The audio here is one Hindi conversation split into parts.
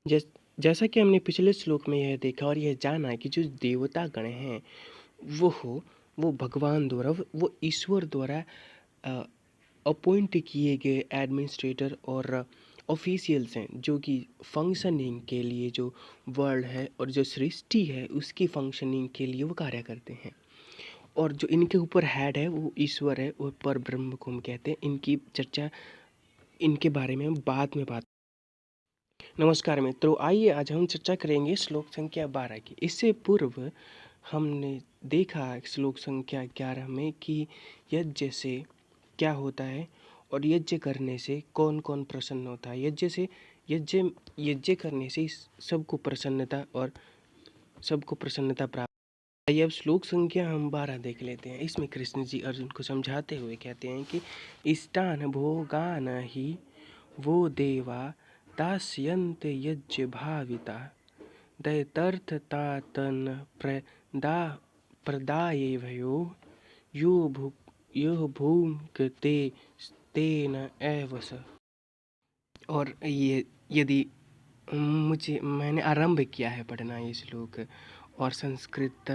जैस जैसा कि हमने पिछले श्लोक में यह देखा और यह जाना कि जो देवता गण हैं, वो हो वो भगवान द्वारा वो ईश्वर द्वारा अ, अपॉइंट किए गए एडमिनिस्ट्रेटर और ऑफिशियल्स हैं, जो कि फंक्शनिंग के लिए जो वर्ल्ड है और जो सृष्टि है उसकी फंक्शनिंग के लिए वो कार्य करते हैं। और जो इनके ऊपर हेड है वो ईश्वर है और पर ब्रह्म को हम कहते हैं। इनकी चर्चा इनके बारे में हम बाद में बात। नमस्कार मित्रों, आइए आज हम चर्चा करेंगे श्लोक संख्या 12 की। इससे पूर्व हमने देखा श्लोक संख्या 11 में कि यज्ञ से क्या होता है और यज्ञ करने से कौन कौन प्रसन्न होता है। यज्ञ यज्ञ करने से सबको प्रसन्नता और सबको प्रसन्नता प्राप्त। आइए अब श्लोक संख्या हम 12 देख लेते हैं। इसमें कृष्ण जी अर्जुन को समझाते हुए कहते हैं कि इष्टान भोगान ही वो देवा दास्यन्ते यज्ञ भाविता दैतर्थतातन प्रदा प्रदायेभ्यो यो भु यो भुङ्क्ते तेन एव स। और ये यदि मुझे मैंने आरंभ किया है पढ़ना ये श्लोक, और संस्कृत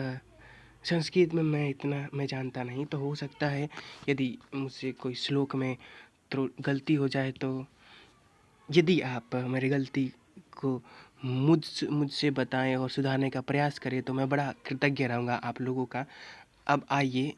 में मैं जानता नहीं, तो हो सकता है यदि मुझसे कोई श्लोक में गलती हो जाए, तो यदि आप मेरी गलती को मुझसे बताएं और सुधारने का प्रयास करें तो मैं बड़ा कृतज्ञ रहूँगा आप लोगों का। अब आइए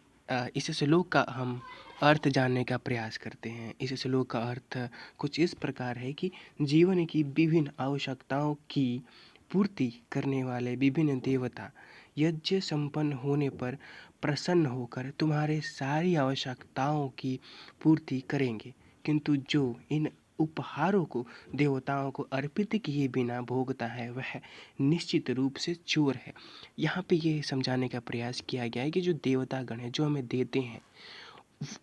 इस श्लोक का हम अर्थ जानने का प्रयास करते हैं। इस श्लोक का अर्थ कुछ इस प्रकार है कि जीवन की विभिन्न आवश्यकताओं की पूर्ति करने वाले विभिन्न देवता यज्ञ संपन्न होने पर प्रसन्न होकर तुम्हारे सारी आवश्यकताओं की पूर्ति करेंगे, किंतु जो इन उपहारों को देवताओं को अर्पित किए बिना भोगता है वह निश्चित रूप से चोर है। यहाँ पे ये समझाने का प्रयास किया गया है कि जो देवता गण है जो हमें देते हैं,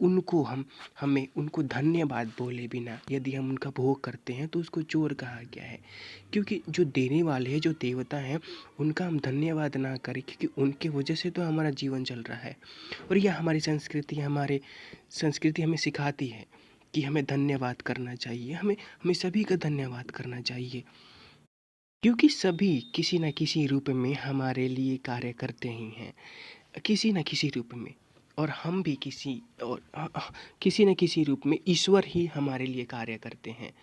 उनको हमें उनको धन्यवाद बोले बिना यदि हम उनका भोग करते हैं तो उसको चोर कहा गया है। क्योंकि जो देने वाले हैं, जो देवता हैं, उनका हम धन्यवाद ना करें, क्योंकि उनके वजह से तो हमारा जीवन चल रहा है। और यह हमारी संस्कृति हमें सिखाती है कि हमें धन्यवाद करना चाहिए। हमें हमें सभी का धन्यवाद करना चाहिए, क्योंकि सभी किसी न किसी रूप में हमारे लिए कार्य करते ही हैं, किसी न किसी रूप में। और हम भी किसी न किसी रूप में ईश्वर ही हमारे लिए कार्य करते हैं,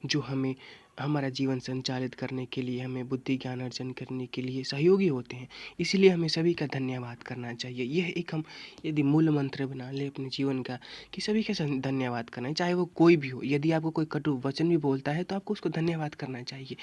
जो हमें हमारा जीवन संचालित करने के लिए, हमें बुद्धि ज्ञान अर्जन करने के लिए सहयोगी होते हैं। इसीलिए हमें सभी का धन्यवाद करना चाहिए। यह एक हम यदि मूल मंत्र बना ले अपने जीवन का कि सभी का धन्यवाद करना है, चाहे वो कोई भी हो। यदि आपको कोई कटु वचन भी बोलता है तो आपको उसको धन्यवाद करना चाहिए। क्या